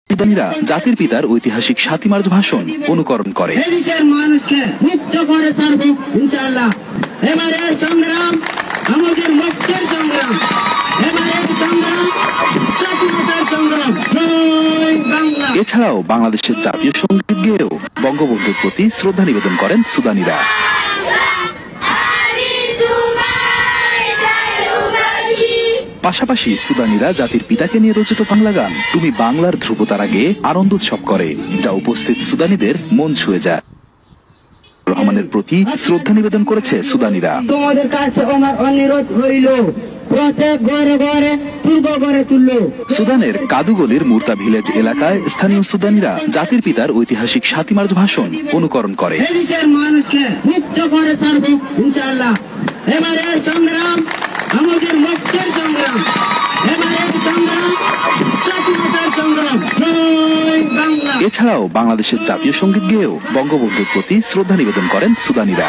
সুদানিরা জাতির পিতার ঐতিহাসিক ৭ই মার্চ ভাষণ অনুকরণ করে। দেশের মানুষকে মুক্ত করে ছাড়ব ইনশাআল্লাহ। এবারের সংগ্রাম আমাদের মুক্তির সংগ্রাম, এবারের সংগ্রাম স্বাধীনতার সংগ্রাম। জয় বাংলা। এছাড়াও বাংলাদেশের জাতীয় সঙ্গীত গেয়েও বঙ্গবন্ধুর প্রতি শ্রদ্ধা নিবেদন করেন সুদানিরা। পাশাপাশি সুদানিরা জাতির পিতাকে নিয়ে রচিত বাংলা গান তুমি বাংলার ধ্রুবতারা গেয়ে আনন্দ উৎসব করে, যা উপস্থিত সুদানিদের মন ছুঁয়ে যায়। রহমানের প্রতি শ্রদ্ধা নিবেদন করেছে সুদানিরা। তোমাদের কাছে আমার অনুরোধ রইল, প্রত্যেক ঘরে ঘরে দুর্গ গড়ে তুলল। সুদানের কাদুগলির মুর্তা ভিলেজ এলাকায় স্থানীয় সুদানিরা জাতির পিতার ঐতিহাসিক ৭ই মার্চ ভাষণ অনুকরণ করে। দেশের মানুষকে মুক্ত করে ছাড়ব ইনশাআল্লাহ। এবারের সংগ্রাম আমাদের মুক্তির সংগ্রাম, এবারের সংগ্রাম স্বাধীনতার সংগ্রাম। জয় বাংলা। এছাড়াও বাংলাদেশের জাতীয় সঙ্গীত গেয়েও বঙ্গবন্ধুর প্রতি শ্রদ্ধা নিবেদন করেন সুদানিরা।